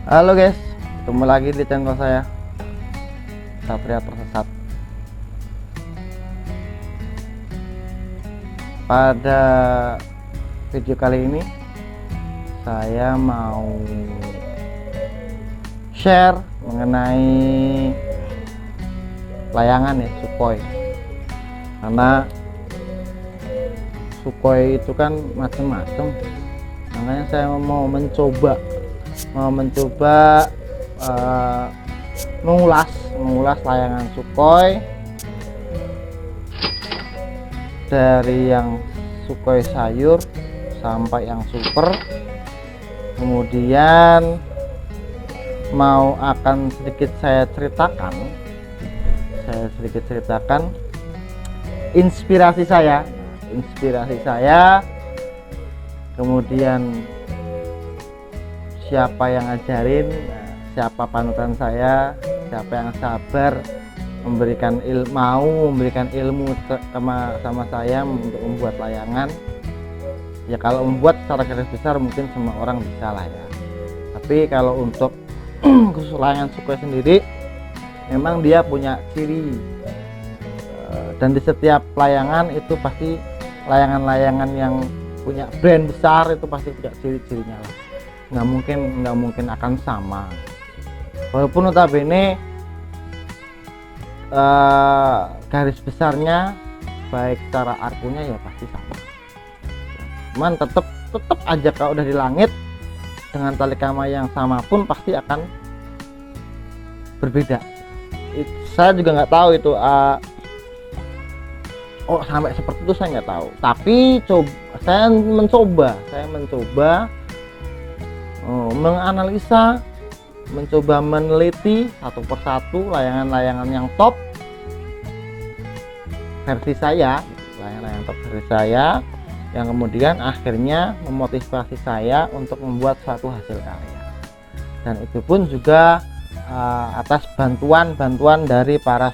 Halo guys, ketemu lagi di channel saya, Satria Tersesat. Pada video kali ini saya mau share mengenai layangan ya, Sukhoi. Karena Sukhoi itu kan macam-macam, makanya saya mau mencoba mengulas layangan Sukhoi, dari yang Sukhoi sayur sampai yang super. Kemudian akan sedikit saya ceritakan inspirasi saya, kemudian siapa yang ngajarin, siapa panutan saya, siapa yang sabar memberikan ilmu sama saya untuk membuat layangan. Ya kalau membuat secara garis besar mungkin semua orang bisa lah ya, tapi kalau untuk khusus layangan Sukhoi sendiri memang dia punya ciri, dan di setiap layangan itu pasti layangan-layangan yang punya brand besar itu pasti punya ciri-cirinya lah. Nggak mungkin akan sama, walaupun notabene garis besarnya baik secara arkunya ya pasti sama, cuman tetap aja kalau udah di langit dengan tali kama yang sama pun pasti akan berbeda. Saya juga nggak tahu itu sampai seperti itu saya nggak tahu, tapi saya mencoba menganalisa, mencoba meneliti satu persatu layangan-layangan yang top versi saya, layangan-layangan top versi saya, yang kemudian akhirnya memotivasi saya untuk membuat suatu hasil karya. Dan itu pun juga atas bantuan dari para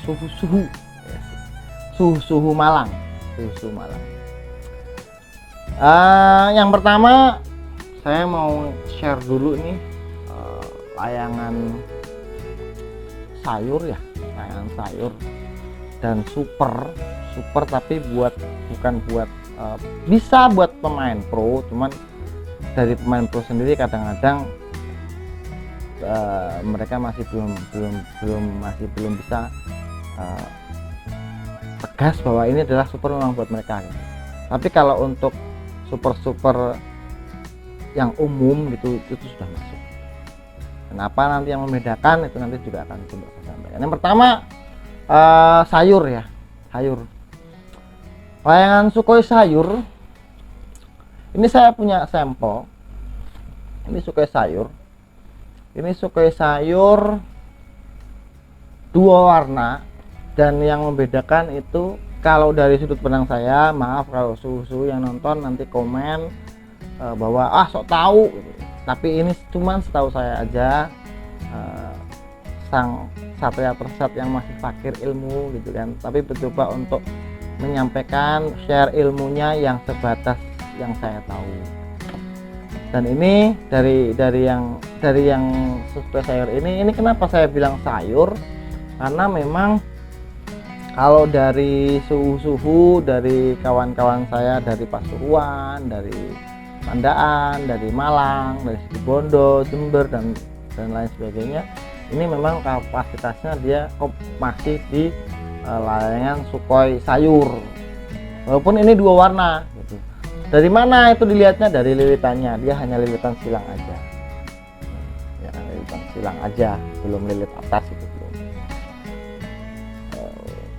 suhu Malang. Yang pertama saya mau share dulu nih layangan sayur dan super tapi bukan buat bisa buat pemain pro, cuman dari pemain pro sendiri kadang-kadang mereka masih belum bisa tegas bahwa ini adalah super memang buat mereka gitu. Tapi kalau untuk super yang umum gitu itu sudah masuk. Kenapa nanti yang membedakan itu nanti juga akan coba saya sampaikan. Yang pertama sayur. Layangan Sukhoi sayur ini saya punya sampel. Ini Sukhoi sayur dua warna, dan yang membedakan itu kalau dari sudut pandang saya, maaf kalau suhu yang nonton nanti komen bahwa sok tahu gitu. Tapi ini cuman setahu saya aja, sang Satria Tersesat yang masih fakir ilmu gitu kan, tapi mencoba untuk menyampaikan share ilmunya yang sebatas yang saya tahu. Dan ini dari yang Sukhoi sayur ini kenapa saya bilang sayur, karena memang kalau dari suhu dari kawan-kawan saya dari Pasuruan, dari Pandaan, dari Malang, dari Situbondo, Jember dan lain sebagainya, ini memang kapasitasnya dia masih di layangan Sukhoi sayur, walaupun ini dua warna gitu. Dari mana itu dilihatnya? Dari lilitannya, dia hanya lilitan silang aja ya, lilitan silang aja, belum lilit atas itu belum.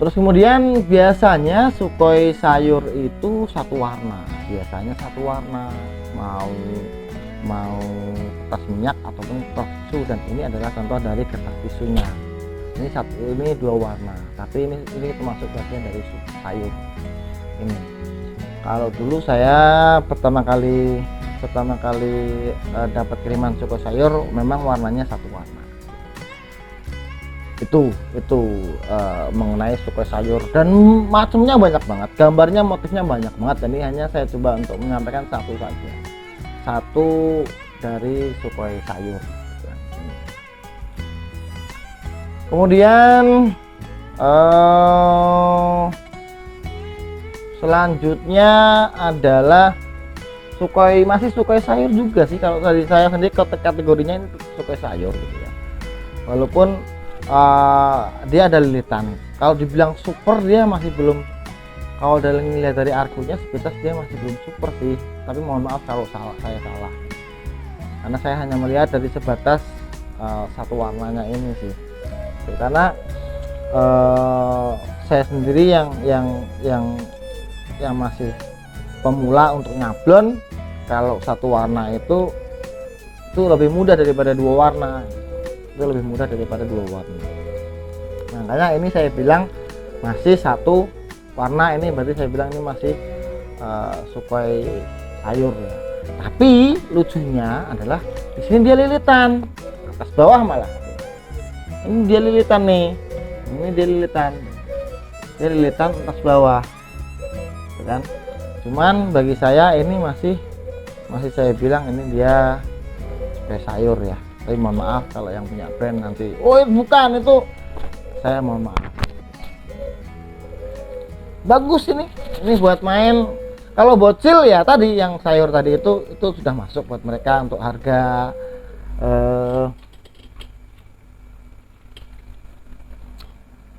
Terus kemudian biasanya Sukhoi sayur itu satu warna, mau kertas minyak ataupun kertas tisu, dan ini adalah contoh dari kertas tisunya. Ini dua warna, tapi ini termasuk bagian dari sayur ini. Kalau dulu saya pertama kali dapat kiriman Sukhoi sayur memang warnanya satu warna. Itu mengenai Sukhoi sayur, dan macamnya banyak banget, gambarnya, motifnya banyak banget. Dan ini hanya saya coba untuk menyampaikan satu saja, satu dari Sukhoi sayur. Kemudian selanjutnya adalah masih sukai sayur juga sih. Kalau tadi saya sendiri kategorinya ini sukai sayur gitu ya, walaupun dia ada lilitan. Kalau dibilang super dia masih belum, kalau dari lihat dari arkunya sekitar dia masih belum super sih, tapi mohon maaf kalau saya salah, karena saya hanya melihat dari sebatas satu warnanya ini sih. Karena saya sendiri yang masih pemula untuk nyablon, kalau satu warna itu lebih mudah daripada dua warna, makanya ini saya bilang masih satu warna. Ini berarti saya bilang ini masih sukai sayur ya. Tapi lucunya adalah di sini dia lilitan atas bawah, malah ini dia lilitan nih, dia lilitan atas bawah kan. Cuman bagi saya ini masih saya bilang ini dia kayak sayur ya. Tapi mohon maaf kalau yang punya brand nanti, oh bukan itu, saya mohon maaf. Bagus ini buat main. Kalau bocil ya tadi yang sayur tadi itu sudah masuk buat mereka untuk harga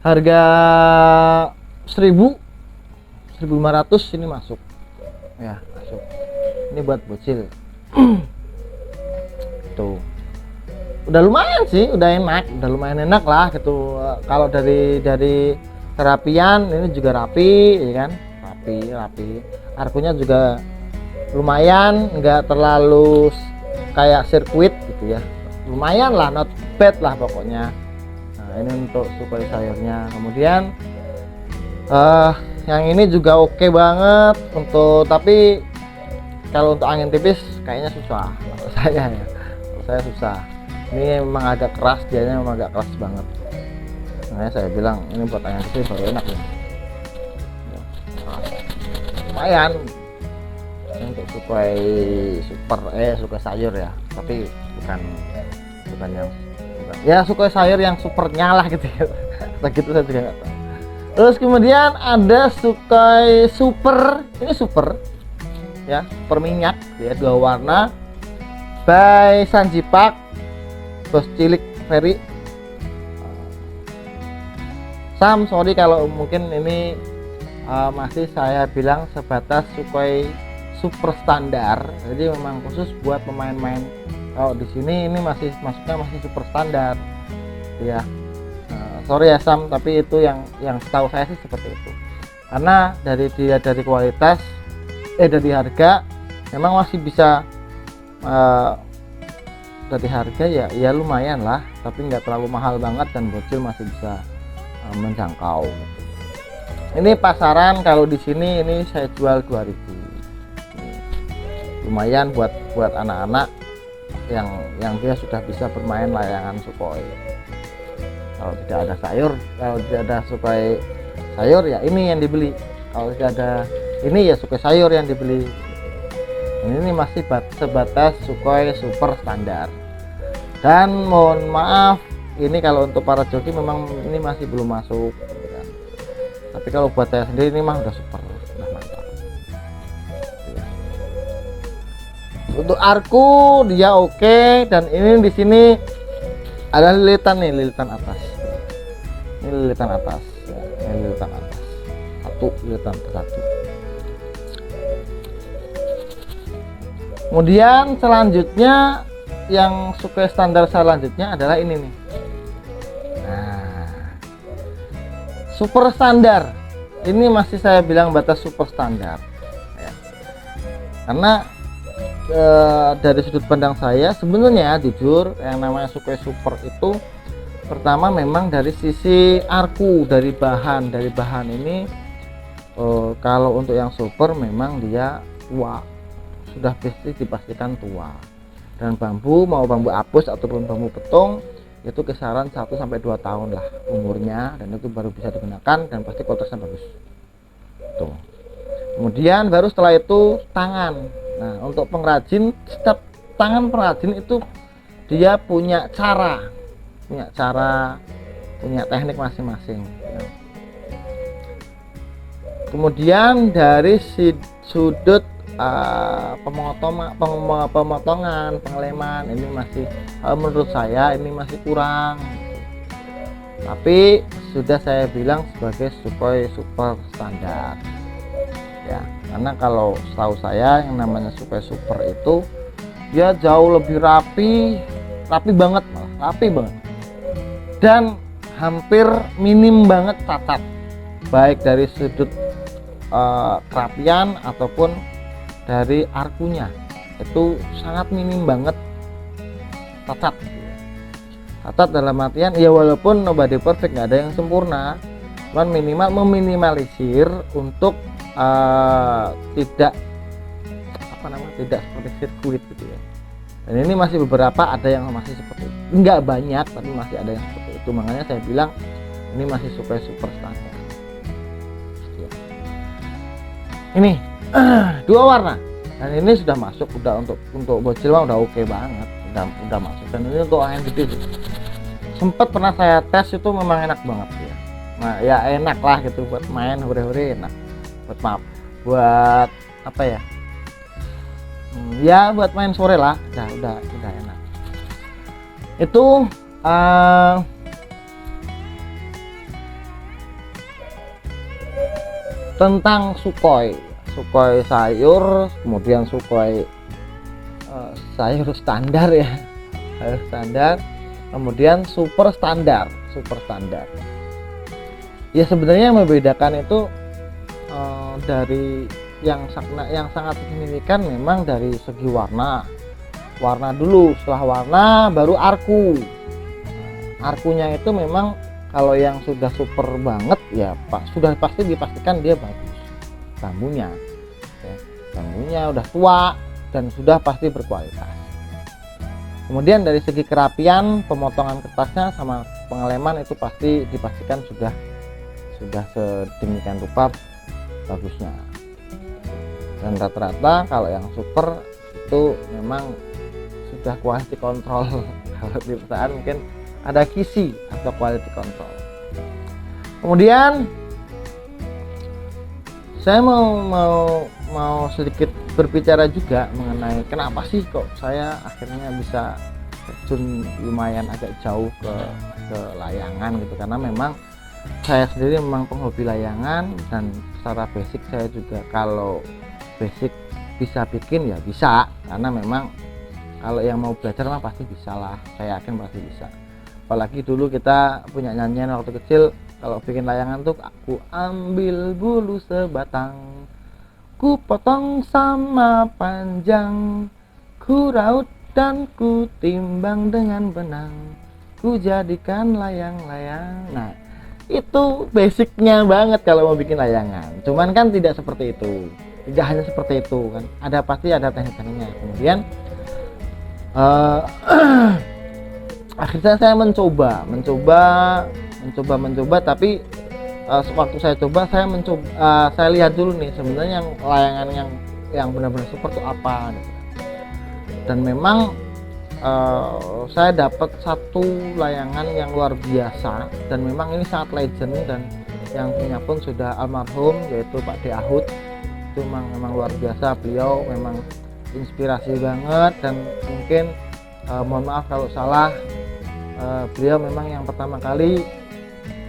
1.500 ini masuk ya, masuk. Ini buat bocil. Tuh udah lumayan sih, udah lumayan enak lah gitu. Kalau dari kerapian ini juga rapi ya kan, rapi. Arkunya juga lumayan, nggak terlalu kayak sirkuit gitu ya, lumayan lah, not bad lah pokoknya. Nah ini untuk sukai sayurnya. Kemudian yang ini juga oke banget untuk, tapi kalau untuk angin tipis kayaknya susah kalau saya ya, saya susah. Ini memang agak keras, dianya memang agak keras banget. Makanya saya bilang ini buat angin tipis baru enak ya. Lumayan untuk sukai sukai sayur ya, tapi bukan yang ya sukai sayur yang supernya lah gitu ya. Begitu saya juga nggak tahu. Terus kemudian ada sukai super, ini super ya, super minyak ya, 2 warna by Sanjipak Bos Cilik Ferry. Sorry kalau mungkin ini masih saya bilang sebatas sukai super standar, jadi memang khusus buat pemain-pemain. Kalau di sini ini masuknya masih super standar ya. Sorry ya Sam, tapi itu yang setahu saya sih seperti itu. Karena dari kualitas dari harga memang masih bisa, dari harga ya lumayan lah, tapi nggak terlalu mahal banget dan bocil masih bisa menjangkau. Ini pasaran kalau di sini ini saya jual 2.000. Lumayan buat anak-anak yang dia sudah bisa bermain layangan Sukhoi. Kalau tidak ada sukai sayur ya ini yang dibeli. Kalau tidak ada ini ya sukai sayur yang dibeli. Ini masih sebatas sukai super standar. Dan mohon maaf, ini kalau untuk para joki memang ini masih belum masuk ya. Tapi kalau buat saya sendiri ini mah udah super, udah mantap ya. Untuk arku dia oke, dan ini di sini ada lilitan nih, lilitan atas. Ini lilitan atas ya. Ini lilitan atas lilitan satu. Kemudian selanjutnya yang sukai standar selanjutnya adalah ini nih. Nah, super standar ini masih saya bilang batas super standar ya. Karena dari sudut pandang saya sebenarnya jujur yang namanya sukai super itu pertama memang dari sisi arku, dari bahan ini kalau untuk yang super memang dia tua, sudah dipastikan tua, dan bambu mau bambu apus ataupun bambu petung itu kisaran 1-2 tahun lah umurnya, dan itu baru bisa digunakan dan pasti kualitasnya bagus tuh. Kemudian baru setelah itu tangan. Nah untuk pengrajin, setiap tangan pengrajin itu dia punya cara punya teknik masing-masing. Kemudian dari sudut pemotongan, pengeleman, ini masih menurut saya ini masih kurang, tapi sudah saya bilang sebagai super standar ya, karena kalau setahu saya yang namanya super itu dia jauh lebih rapi banget, dan hampir minim banget cacat, baik dari sudut kerapian ataupun dari arkunya, itu sangat minim banget cacat dalam artian ya, walaupun nobody perfect, nggak ada yang sempurna, cuman minimal meminimalisir untuk tidak seperti sirkuit gitu ya. Dan ini masih beberapa ada yang masih seperti itu, nggak banyak tapi masih ada yang seperti itu, makanya saya bilang ini masih super standar. Ini 2 warna, dan ini sudah masuk, udah untuk bocil mah udah oke banget, udah masuk. Dan ini untuk angin gede, sempet pernah saya tes, itu memang enak banget ya. Nah ya enak lah gitu buat main hore-hore, enak buat apa ya, ya buat main sore lah, udah enak. Itu tentang Sukhoi sayur, kemudian Sukhoi sayur standar ya, sayur standar, kemudian super standar. Ya sebenarnya yang membedakan itu dari yang sangat signifikan memang dari segi warna dulu, setelah warna baru arkunya itu memang kalau yang sudah super banget ya sudah pasti dipastikan dia bagus bambunya udah tua dan sudah pasti berkualitas. Kemudian dari segi kerapian, pemotongan kertasnya sama pengeleman itu pasti dipastikan sudah sedemikian rupa bagusnya. Dan rata-rata kalau yang super itu memang sudah quality control. Kalau di perusahaan mungkin ada QC atau quality control. Kemudian saya mau sedikit berbicara juga mengenai kenapa sih kok saya akhirnya bisa terjun lumayan agak jauh ke layangan gitu, karena memang saya sendiri memang penghobi layangan, dan secara basic saya juga kalau basic bisa bikin ya bisa, karena memang kalau yang mau belajar mah pasti bisa lah, saya yakin pasti bisa. Apalagi dulu kita punya nyanyian waktu kecil, kalau bikin layangan tuh aku ambil bulu sebatang, ku potong sama panjang, ku raut dan ku timbang dengan benang, ku jadikan layang-layang. Nah itu basicnya banget kalau mau bikin layangan. Cuman kan tidak seperti itu, tidak hanya seperti itu kan, pasti ada teknik-tekniknya. Kemudian akhirnya saya mencoba, tapi waktu saya coba saya lihat dulu nih sebenarnya yang layangan yang benar-benar super itu apa gitu. Dan memang saya dapat satu layangan yang luar biasa, dan memang ini sangat legend, dan yang punya pun sudah almarhum, yaitu Pak D. Ahud. Itu memang luar biasa, beliau memang inspirasi banget, dan mungkin mohon maaf kalau salah, beliau memang yang pertama kali,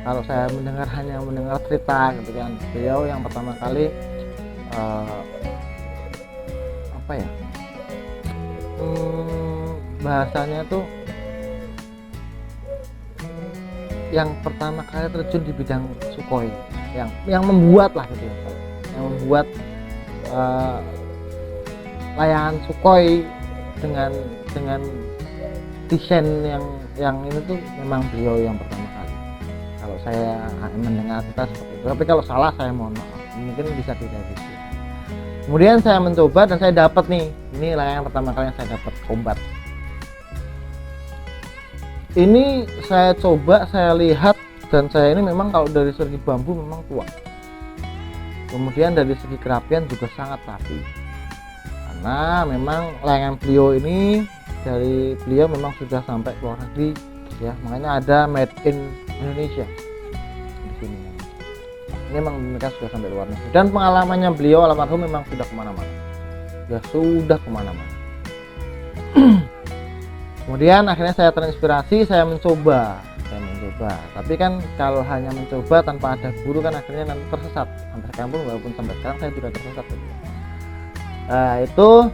kalau saya hanya mendengar cerita gitu kan, beliau yang pertama kali bahasanya tuh yang pertama kali terjun di bidang Sukhoi, yang membuat lah gitu ya, yang membuat layangan Sukhoi dengan desain yang ini tuh memang beliau yang pertama kali. Kalau saya mendengar cerita seperti itu, tapi kalau salah saya mohon maaf, mungkin bisa direvisi. Kemudian saya mencoba dan saya dapat nih, ini layangan pertama kali yang saya dapat Combat. Ini saya coba, saya lihat, dan saya ini memang kalau dari segi bambu memang tua. Kemudian dari segi kerapian juga sangat rapi, karena memang layangan beliau ini dari beliau memang sudah sampai ke luar negeri ya, makanya ada made in Indonesia di sini. Ini memang mereka sudah sampai luar negeri, dan pengalamannya beliau almarhum memang sudah kemana-mana, ya sudah kemana-mana. Kemudian akhirnya saya terinspirasi, saya mencoba. Tapi kan kalau hanya mencoba tanpa ada guru kan akhirnya nanti tersesat. Sampai sekarang pun, walaupun sampai sekarang saya juga tersesat. Itu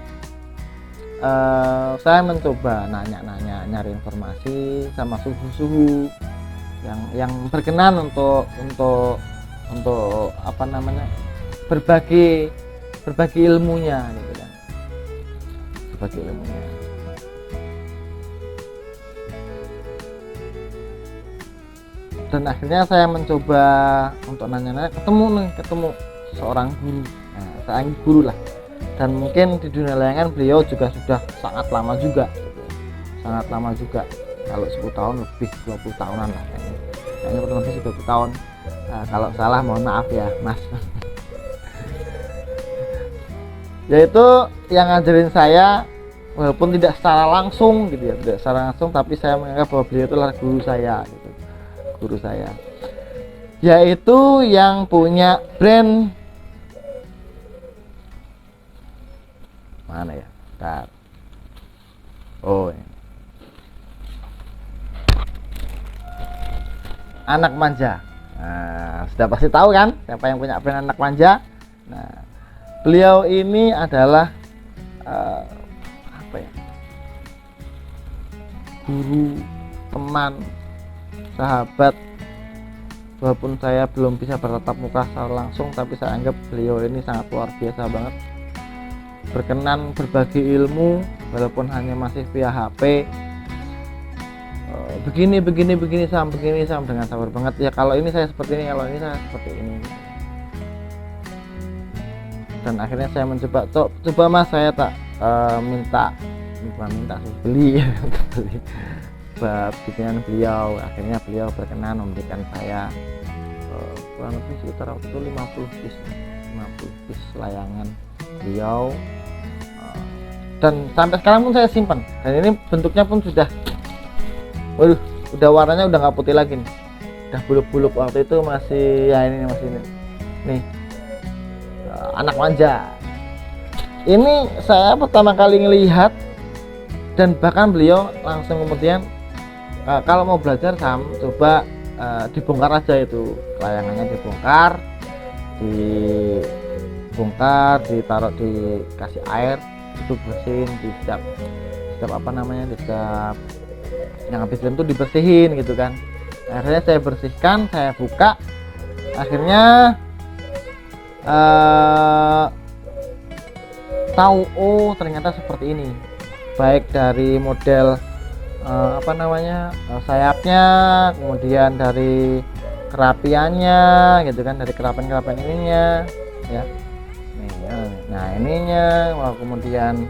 saya mencoba nanya-nanya, nyari informasi sama suhu-suhu yang berkenan untuk apa namanya, berbagi ilmunya gitu kan, berbagi ilmunya. Dan akhirnya saya mencoba untuk nanya-nanya, ketemu seorang guru. Nah, seorang guru lah, dan mungkin di dunia layangan beliau juga sudah sangat lama juga gitu. Sangat lama juga, kalau 10 tahun lebih, 20 tahunan lah kayaknya kurang lebih 20 tahun. Nah, kalau salah mohon maaf ya mas. Yaitu yang ngajarin saya, walaupun tidak secara langsung gitu ya, tidak secara langsung, tapi saya menganggap bahwa beliau itu adalah guru saya gitu. Guru saya, yaitu yang punya brand mana ya? Bentar. Oh, ini. Anak Manja. Nah, sudah pasti tahu kan siapa yang punya brand Anak Manja. Nah, beliau ini adalah apa ya? Guru, teman, sahabat. Walaupun saya belum bisa bertatap muka secara langsung, tapi saya anggap beliau ini sangat luar biasa banget, berkenan berbagi ilmu walaupun hanya masih via HP. Begini Sam dengan sabar banget ya, kalau ini saya seperti ini, kalau ini saya seperti ini. Dan akhirnya saya mencoba, coba mas, saya tak minta sih, beli bikinan beliau. Akhirnya beliau berkenan memberikan saya kurang lebih sekitar waktu itu 50 piece layangan beliau, dan sampai sekarang pun saya simpan. Dan ini bentuknya pun sudah, waduh, udah warnanya udah nggak putih lagi nih, udah buluk-buluk. Waktu itu masih ya, ini masih ini nih, Anak Manja. Ini saya pertama kali ngelihat, dan bahkan beliau langsung kemudian, kalau mau belajar Sam, coba dibongkar aja itu layangannya, dibongkar, ditaruh, dikasih air, itu bersihin di setiap apa namanya, di setiap yang habis lem itu dibersihin gitu kan. Akhirnya saya bersihkan, saya buka, akhirnya tahu, oh ternyata seperti ini, baik dari model apa namanya, sayapnya, kemudian dari kerapiannya gitu kan, dari kerapian ininya ya. Nah ininya, kemudian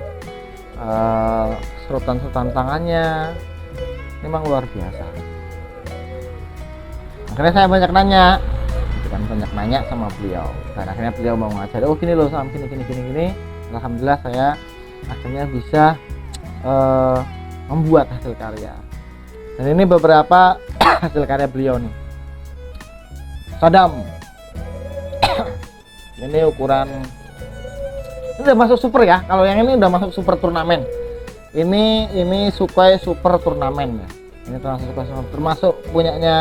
serutan tangannya, memang luar biasa. Akhirnya saya banyak nanya sama beliau, dan akhirnya beliau mau ngajar, oh gini loh Sam, gini. Alhamdulillah saya akhirnya bisa membuat hasil karya. Dan ini beberapa hasil karya beliau nih. Sadam. Ini ukuran, ini udah masuk super ya. Kalau yang ini udah masuk super turnamen. Ini Sukai super turnamen ya. Ini termasuk punyanya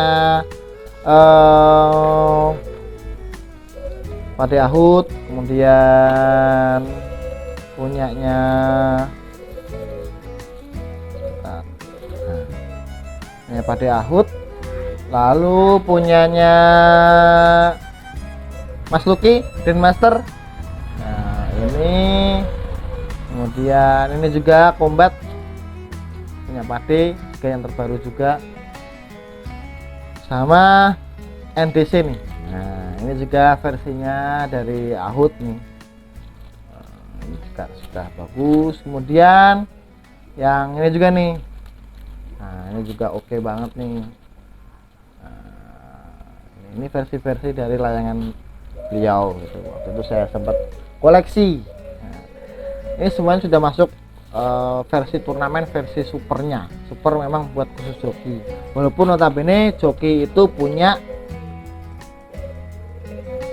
Pade Ahud, kemudian punyanya Pade Ahud, lalu punyanya Mas Lucky Grandmaster. Nah ini, kemudian ini juga Combat punya Pade, juga yang terbaru juga, sama NDC nih. Nah ini juga versinya dari Ahud nih. Ini juga sudah bagus. Kemudian yang ini juga nih, nah ini juga oke banget nih. Nah, ini versi-versi dari layangan beliau gitu. Waktu itu saya sempat koleksi. Nah, ini semuanya sudah masuk versi turnamen, versi supernya. Super memang buat khusus joki, walaupun notabene joki itu punya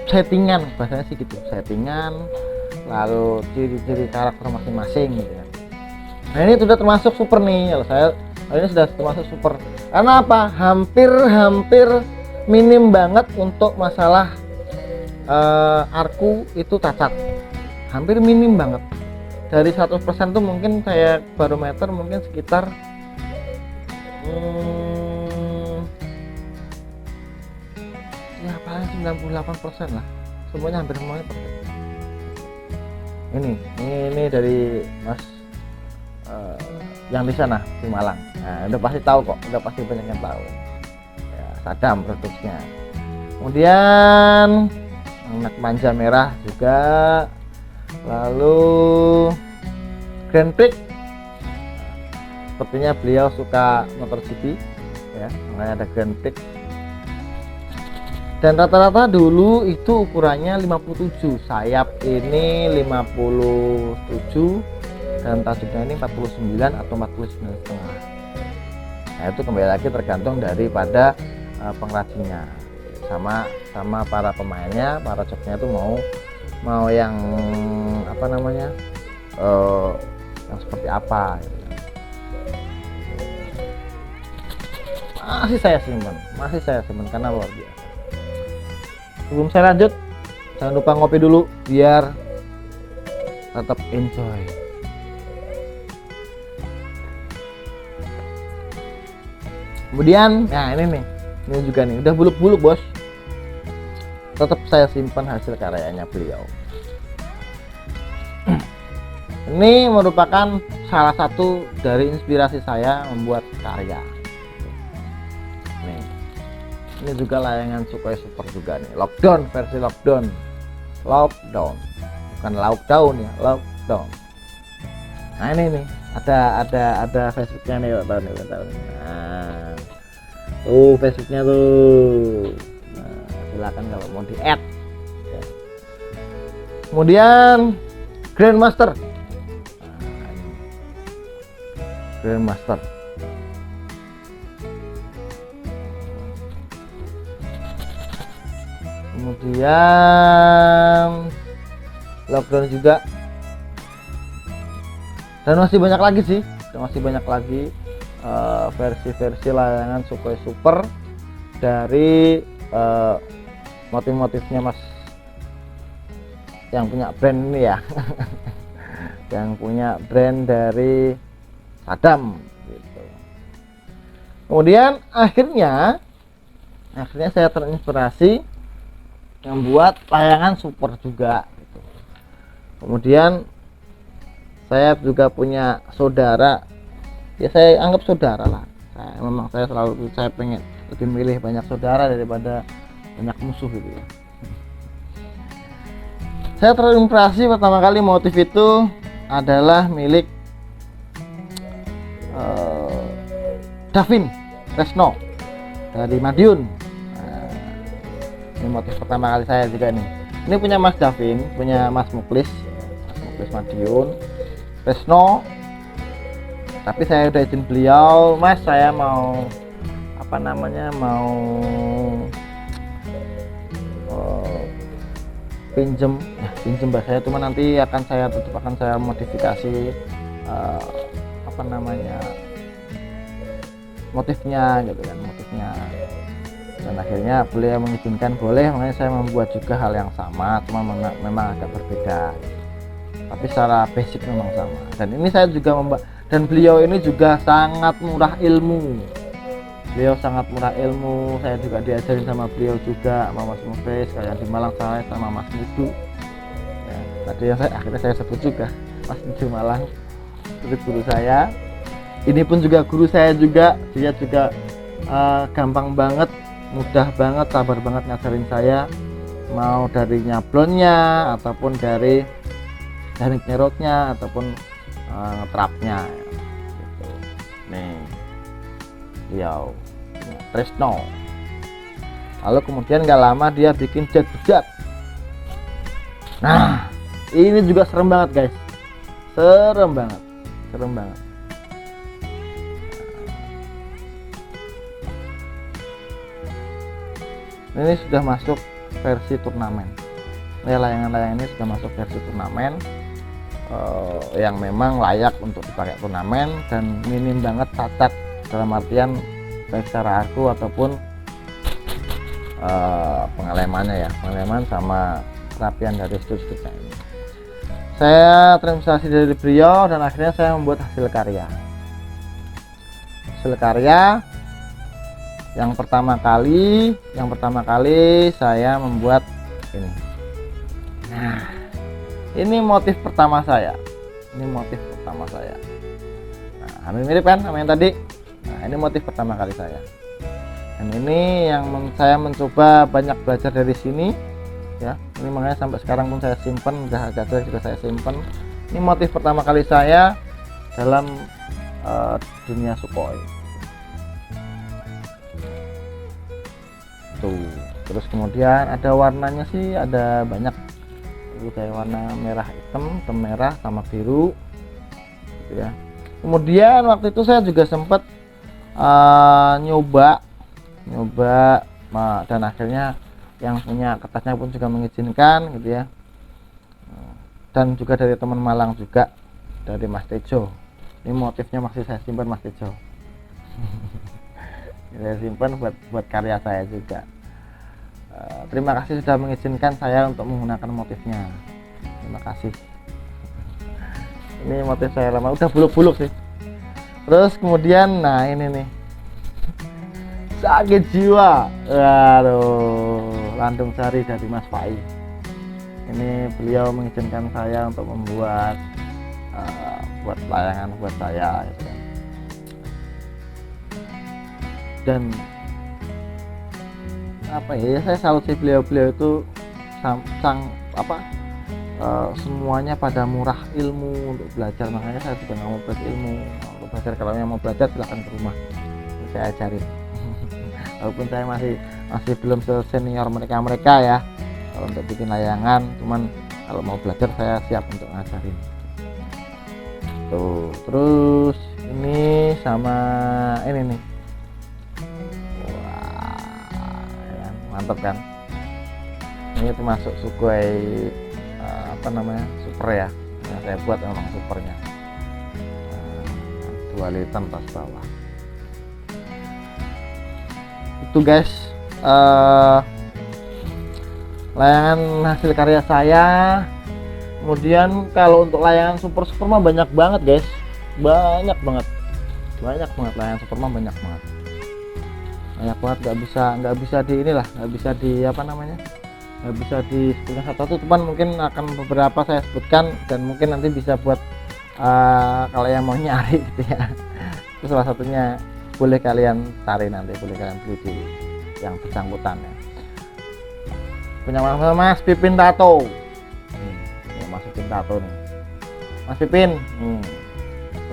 settingan, bahasanya sih gitu, settingan, lalu ciri-ciri karakter masing-masing gitu ya. Nah ini sudah termasuk super nih, kalau saya ini sudah termasuk super. Karena apa? Hampir minim banget untuk masalah arku itu cacat, hampir minim banget. Dari 100% tuh mungkin saya barometer mungkin sekitar ya paling 98% lah, semuanya hampir semuanya perfect. Ini dari Mas yang di sana di Malang. Nah, udah pasti tahu kok, udah pasti banyak yang tahu ya, Sadam produksinya. Kemudian anak manja merah juga, lalu Grand Prix, sepertinya beliau suka MotoGP ya, makanya ada Grand Prix. Dan rata-rata dulu itu ukurannya 57, sayap ini 57 dan tajuknya ini 49 atau 49,5. Nah itu kembali lagi tergantung daripada pengrajinnya sama para pemainnya, para joknya itu mau yang apa namanya, yang seperti apa gitu. Masih saya simpan karena luar biasa. Sebelum saya lanjut, jangan lupa ngopi dulu biar tetap enjoy. Kemudian, nah ini juga nih, udah buluk-buluk bos. Tetap saya simpan hasil karyanya beliau. Ini merupakan salah satu dari inspirasi saya membuat karya. Nih, ini juga layangan Sukhoi Super juga nih, lockdown, versi lockdown, bukan lockdown ya, lockdown. Nah ini nih, ada Facebooknya nih, bentar nih. Nah, Facebooknya tuh. Nah, silakan kalau mau di add. Ya. Kemudian Grandmaster. Nah, Grandmaster. Kemudian lockdown juga. Dan masih banyak lagi versi-versi layangan Sukhoi Super dari motif-motifnya Mas yang punya brand ini ya. Yang punya brand dari Sadam gitu. Kemudian akhirnya saya terinspirasi membuat layangan super juga gitu. Kemudian saya juga punya saudara, ya saya anggap saudara lah. Saya pengen lebih milih banyak saudara daripada banyak musuh gitu ya. Saya terinspirasi pertama kali motif itu adalah milik Davin Resno dari Madiun. Nah, ini motif pertama kali saya juga nih. Ini punya Mas Davin, punya Mas Muklis Madiun Resno. Tapi saya udah izin beliau, Mas saya mau pinjem bahasanya, cuma nanti akan saya modifikasi motifnya gitu kan, dan akhirnya beliau mengizinkan boleh, makanya saya membuat juga hal yang sama, cuma memang agak berbeda, tapi secara basic memang sama. Dan ini saya juga dan beliau ini juga sangat murah ilmu. Saya juga diajarin sama beliau juga, sama Mas Mufis, kayak di Malang saya sama Mas Mudu ya, tadi akhirnya saya sebut juga Mas Mudu Malang, itu guru saya. Ini pun juga guru saya juga, dia juga gampang banget, mudah banget, sabar banget ngajarin saya, mau dari nyablonnya ataupun dari teknik nyerotnya ataupun ngetrapnya gitu. Nih beliau Tresno. Lalu kemudian gak lama dia bikin jet bejat. Nah ini juga serem banget guys, serem banget. serem banget. Ini sudah masuk versi turnamen. Layangan-layangan ini sudah masuk versi turnamen, yang memang layak untuk dipakai turnamen dan minim banget cacat, dalam artian baik secara aku ataupun pengelemannya ya, pengeleman sama kerapian dari sudut-sudutnya ini. Saya terinspirasi dari beliau dan akhirnya saya membuat hasil karya. Yang pertama kali saya membuat ini. Nah, ini motif pertama saya. Nah, hampir mirip kan sama yang tadi. Nah, ini motif pertama kali saya. Dan ini yang saya mencoba banyak belajar dari sini ya. Ini makanya sampai sekarang pun saya simpen, udah agak jelek juga saya simpen. Ini motif pertama kali saya dalam dunia Sukhoi. Tuh, terus kemudian ada warnanya sih, ada banyak. Itu kayak warna merah hitam, merah sama biru gitu ya. Kemudian waktu itu saya juga sempat nyoba dan akhirnya yang punya kertasnya pun juga mengizinkan gitu ya. Dan juga dari teman Malang juga, dari Mas Tejo. Ini motifnya masih saya simpan, Mas Tejo. Saya simpan buat karya saya juga. Terima kasih sudah mengizinkan saya untuk menggunakan motifnya. Terima kasih. Ini motif saya lama, udah buluk-buluk sih. Terus kemudian, nah ini nih, sakit jiwa. Aduh, Landung Sari dari Mas Pai. Ini beliau mengizinkan saya untuk membuat buat layangan buat saya gitu kan. Dan apa ya, saya salut sih, beliau itu semuanya pada murah ilmu untuk belajar. Makanya saya juga nggak mau belajar kalau yang mau belajar silahkan ke rumah, saya ajarin. Walaupun saya masih belum senior mereka ya kalau untuk bikin layangan, cuman kalau mau belajar saya siap untuk ngajarin. Tuh, terus ini sama ini nih. Mantap kan, ini termasuk Sukhoi super ya, yang saya buat memang supernya, 2 liter tas bawah itu guys. Layangan hasil karya saya. Kemudian kalau untuk layangan super mah banyak banget guys, banyak banget layangan super mah banyak banget, nggak bisa di inilah, nggak bisa disebutkan satu-satu, cuman mungkin akan beberapa saya sebutkan dan mungkin nanti bisa buat kalau yang mau nyari gitu ya. Itu salah satunya, boleh kalian cari nanti, boleh kalian beli di yang bersangkutan ya. Punya Mas Pipin Tato. Mas Pipin Tato nih. Mas Pipin,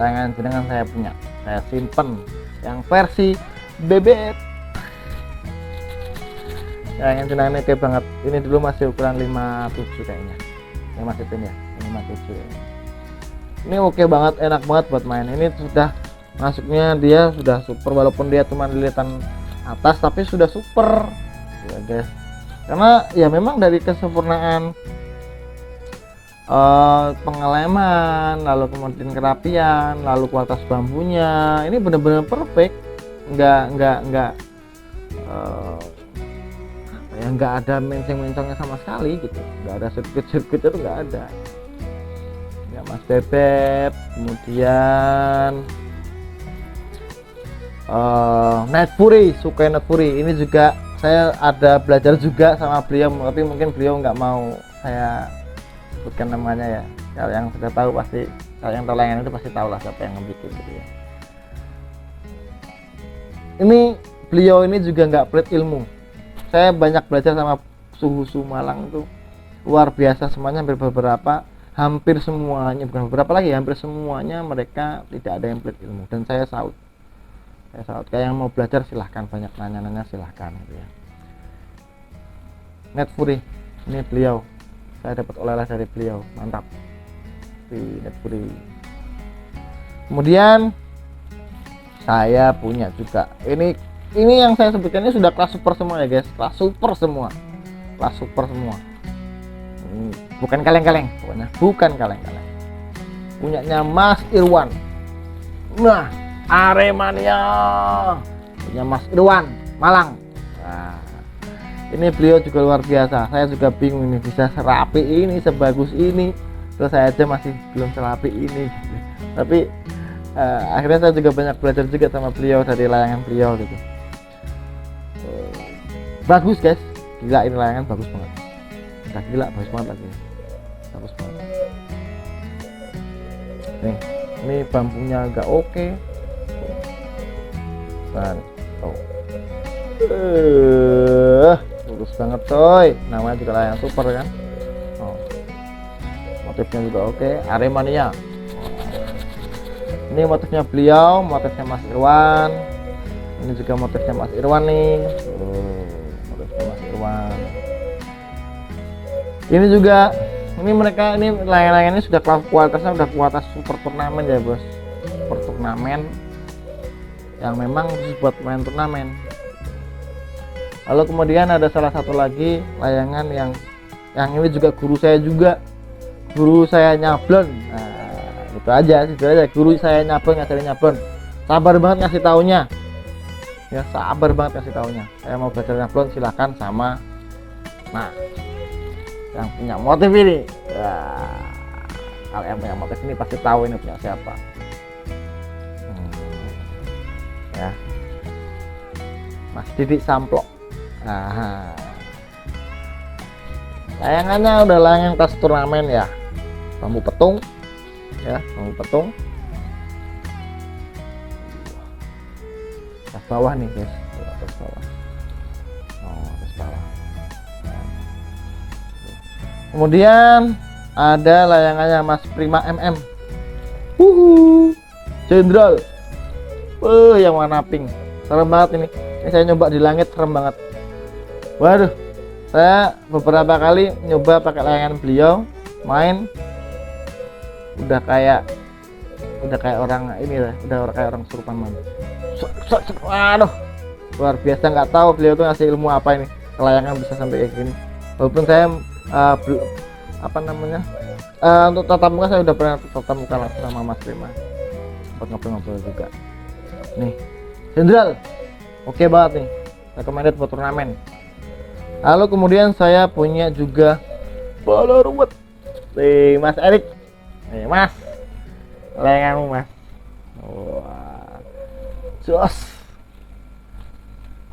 layangan jenengan saya punya, saya simpen yang versi bebek. Layangan jenengan oke banget. Ini dulu masih ukuran 57 kayaknya. Ini Mas Pipin ya, 57 ya. Ini oke banget, enak banget buat main. Ini sudah masuknya, dia sudah super, walaupun dia cuma lilitan atas tapi sudah super ya guys. Karena ya memang dari kesempurnaan pengeleman, lalu kemudian kerapian, lalu kualitas bambunya, ini benar-benar perfect. Nggak ada mencong-mencongnya sama sekali gitu, nggak ada sirkuit itu nggak ada ya Mas Bebek. Kemudian Night Fury, Sukhoi Night Fury ini juga saya ada belajar juga sama beliau, tapi mungkin beliau nggak mau saya sebutkan namanya ya. Kalau yang sudah tahu pasti, kalau yang tahu layangan itu pasti tahu lah siapa yang ngebikin gitu ya. Ini beliau ini juga nggak pelit ilmu. Saya banyak belajar sama suhu Malang itu luar biasa semuanya, hampir semuanya, bukan beberapa lagi, hampir semuanya mereka tidak ada yang pelit ilmu, dan saya salut. Kayak yang mau belajar silahkan, banyak nanya-nanya silahkan gitu ya. Night Fury, ini beliau, saya dapat oleh-oleh dari beliau, mantap di Night Fury. Kemudian saya punya juga ini yang saya sebutkan ini sudah kelas super semua ya guys, kelas super semua. Bukan kaleng-kaleng, pokoknya bukan kaleng-kaleng. Punyanya Mas Irwan. Nah, Aremania punya Mas Irwan Malang. Nah, ini beliau juga luar biasa. Saya juga bingung ini bisa serapi ini, sebagus ini, terus saya aja masih belum serapi ini. Tapi akhirnya saya juga banyak belajar juga sama beliau dari layangan beliau gitu. Bagus guys, gila ini layangan bagus banget. Udah gila, bagus banget lagi. Bagus banget. Nih, ini bambunya agak oke. Dan bagus banget coy. Namanya juga layangan super kan. Motifnya juga oke. Aremania. Ini motifnya beliau, motifnya Mas Irwan. Ini juga motifnya Mas Irwan nih. Motifnya Mas Irwan. Ini juga, ini mereka ini layangan-layangan ini sudah kualitasnya udah kualitas super turnamen ya bos. Super turnamen yang memang khusus buat main turnamen. Lalu kemudian ada salah satu lagi layangan yang ini juga guru saya nyablon. Nah, itu aja guru saya nyablon, ngajarin nyablon. Sabar banget ngasih taunya. Ya, sabar banget ngasih taunya. Saya mau belajar nyablon silahkan sama yang punya motif ini. Kalau yang punya motif ini pasti tahu ini punya siapa. Ya, Mas Didik Samplok. Layangannya udah layangan kelas turnamen ya, bambu petung ya, bambu petung. Atas bawah nih guys, atas bawah. Atas bawah. Kemudian ada layangannya Mas Prima MM. Jenderal. Yang warna pink. Serem banget ini. Ini saya nyoba di langit, serem banget. Waduh. Saya beberapa kali nyoba pakai layangan beliau, main udah kayak orang ini lah, udah kayak orang kesurupan main. Waduh. Luar biasa, nggak tahu beliau tuh ngasih ilmu apa ini. Layangan bisa sampai kayak gini. Walaupun saya untuk tatap muka saya udah pernah tatap muka langsung sama Mas Prima, sempat ngobrol-ngobrol juga. Nih Jenderal oke banget nih, recommended buat turnamen. Lalu kemudian saya punya juga bola ruwet nih Mas Erik. Nih Mas, layanganmu Mas. Wah,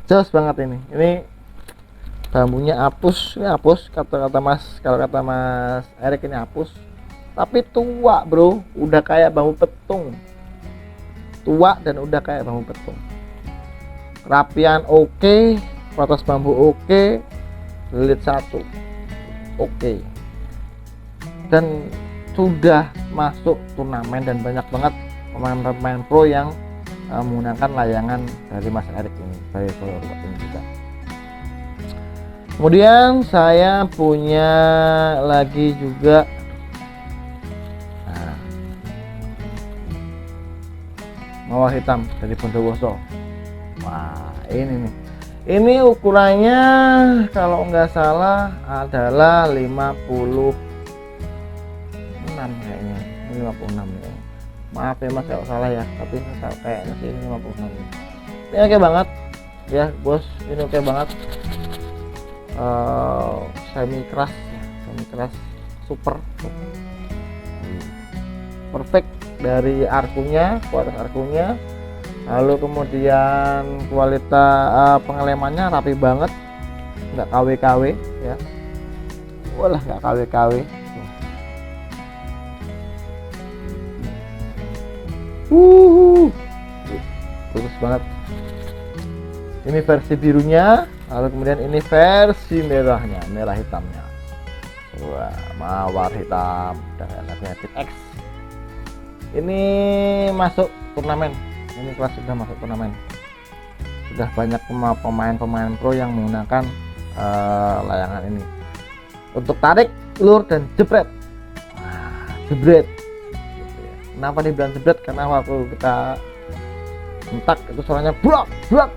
jos banget ini bambunya apus. Ini apus kalau kata Mas Erik ini apus, tapi tua bro, udah kayak bambu petung, tua dan udah kayak bambu petung. Rapian oke, kualitas bambu oke, lilit satu oke, dan sudah masuk turnamen dan banyak banget pemain-pemain pro yang menggunakan layangan dari Mas Erik ini, dari Bola Ruwet ini juga. Kemudian saya punya lagi juga mawar hitam dari Bondowoso. Wah, ini nih. Ini ukurannya kalau nggak salah adalah 56 kayaknya. Ini 56 ya. Maaf ya Mas kalau salah ya, tapi kayaknya sih ini 56. Ini oke banget ya, Bos. Ini oke banget. Semi keras super perfect dari arkunya, kualitas arkunya, lalu kemudian kualitas pengelemannya rapi banget, nggak KW ya, walah nggak KW. Bagus banget. Ini versi birunya, lalu kemudian ini versi merahnya, merah hitamnya. Wah, mawar hitam dengan Tip X. Ini masuk turnamen. Ini kelas sudah masuk turnamen. Sudah banyak pemain pro yang menggunakan layangan ini untuk tarik, lur, dan jebret. Jebret. Kenapa dibilang jebret? Karena waktu kita hentak itu suaranya blok blok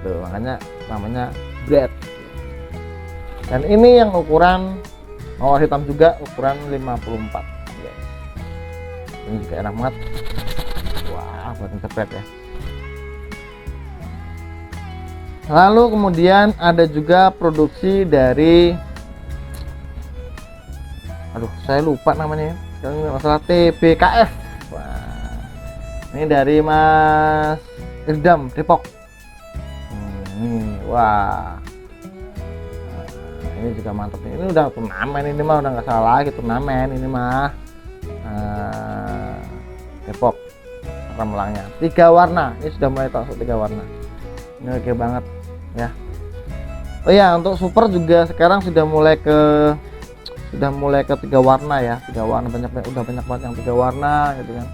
tuh, makanya namanya jebret. Dan ini yang ukuran mawar hitam juga, ukuran 54 guys. Ini juga enak banget, wah buat jebret ya. Lalu kemudian ada juga produksi dari, aduh saya lupa namanya, kalau masalah TBKF. Wah, ini dari Mas Irdam Depok. Wah, ini juga mantap nih. Ini udah turnamen, ini mah udah nggak salah lagi turnamen ini mah. Depok remelangnya 3 warna, ini sudah mulai masuk 3 warna. Ini oke banget ya. Oh ya, untuk super juga sekarang sudah mulai ke 3 warna ya, 3 warna, udah banyak banget yang 3 warna gitu kan.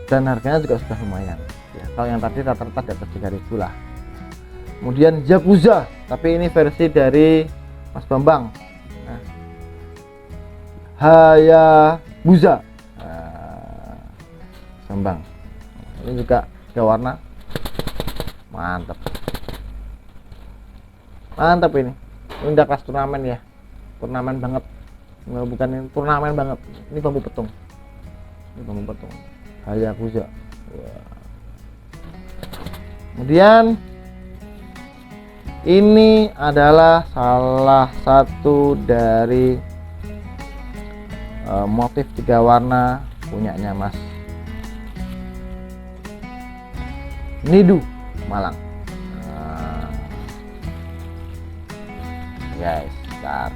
Dan harganya juga sudah lumayan ya. Kalau yang tadi rata-rata di atas 3.000 lah. Kemudian Yakuza, tapi ini versi dari Mas Bambang. Nah, Hayabusa, Bambang. Ini juga 3 warna. Mantap ini udah kelas turnamen ya, turnamen banget. Nggak, bukan ini turnamen banget, ini bambu petung, Hayabusa. Kemudian ini adalah salah satu dari motif 3 warna punyanya Mas Nidu Malang. Guys, start.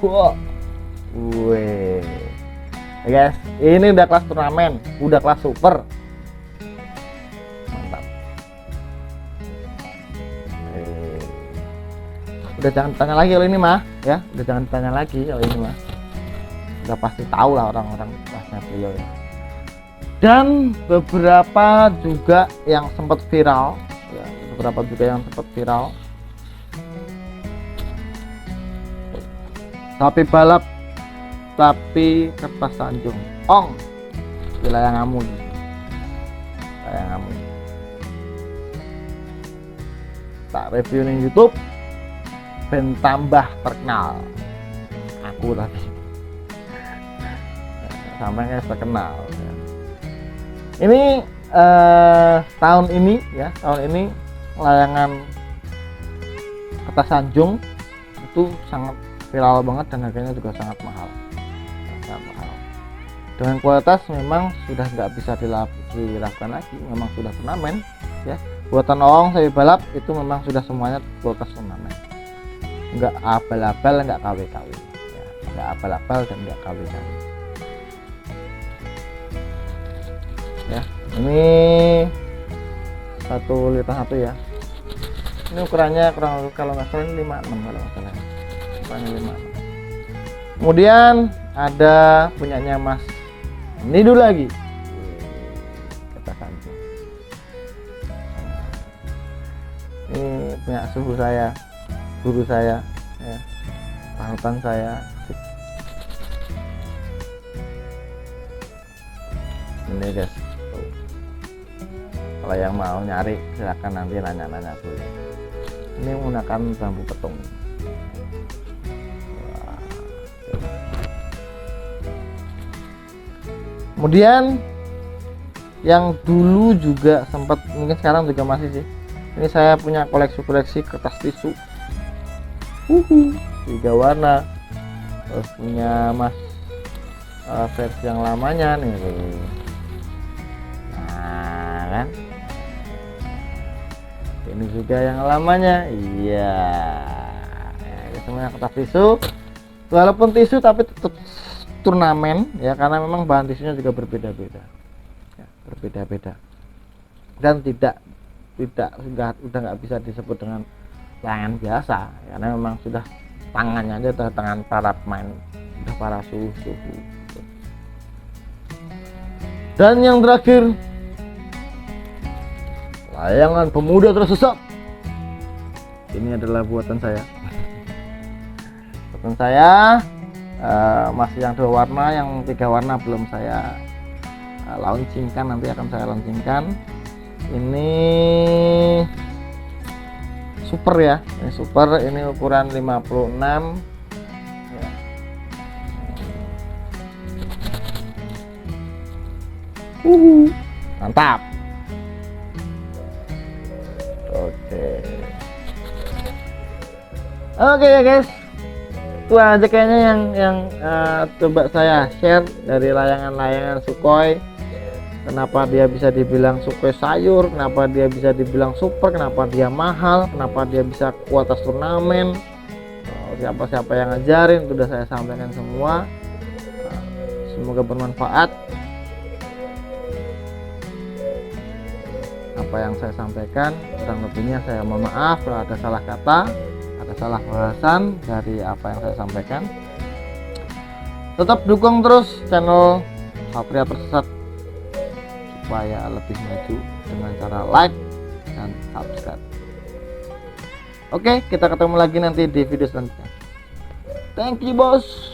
Wah, weh, guys, ini udah kelas turnamen, udah kelas super, mantap. Udah jangan tanya lagi kalau ini mah, ya, udah jangan tanya lagi kalau ini mah, udah pasti tahu lah orang-orang kelasnya beliau ya. Dan beberapa juga yang sempat viral ya, sapi balap tapi kertas sanjung ong di layanganmu, tak review nih YouTube ben tambah terkenal aku tadi sampai guys terkenal ya. Ini tahun ini layangan kertas sanjung itu sangat viral banget dan harganya juga sangat mahal. Dengan kualitas memang sudah nggak bisa dilakukan lagi, memang sudah turnamen ya. Buatan ong sapi balap itu memang sudah semuanya kualitas turnamen, nggak abal-abal, nggak KW-KW ya, nggak abal-abal dan nggak KW-KW ya. Ini 1 liter 1 ya. Ini ukurannya kurang kalau nggak salah 56 kalau nggak salah, ukurannya 56. Kemudian ada punyanya Mas Nidu lagi, kertas sanjung. Ini punya suhu saya, guru saya ya, panutan saya. Ini guys, kalau yang mau nyari silahkan nanti nanya-nanya dulu. Ini menggunakan bambu petung. Kemudian yang dulu juga sempat, mungkin sekarang juga masih sih, ini saya punya koleksi kertas tisu 3 warna. Terus punya Mas versi yang lamanya nih, nah kan, ini juga yang lamanya. Iya ya, semuanya kertas tisu, walaupun tisu tapi tetap turnamen ya, karena memang bahan tisunya juga berbeda-beda ya, dan udah nggak bisa disebut dengan layangan biasa ya, karena memang sudah tangannya aja udah tangan para pemain, udah para suhu. Dan yang terakhir, layangan pemuda tersesat ini adalah buatan saya. Buatan saya masih yang 2 warna, yang 3 warna belum saya launchingkan, nanti akan saya launchingkan. Ini super ya, ini super, ini ukuran 56 ya. Mantap. Oke ya guys, itu aja kayaknya yang coba saya share dari layangan-layangan Sukhoi. Kenapa dia bisa dibilang Sukhoi sayur, kenapa dia bisa dibilang super, kenapa dia mahal, kenapa dia bisa kualitas turnamen, siapa-siapa yang ngajarin, sudah saya sampaikan semua. Semoga bermanfaat apa yang saya sampaikan. Kurang lebihnya saya mohon maaf kalau ada salah kata, ada salah bahasan dari apa yang saya sampaikan. Tetap dukung terus channel Satria Tersesat supaya lebih maju dengan cara like dan subscribe. Oke, kita ketemu lagi nanti di video selanjutnya. Thank you bos.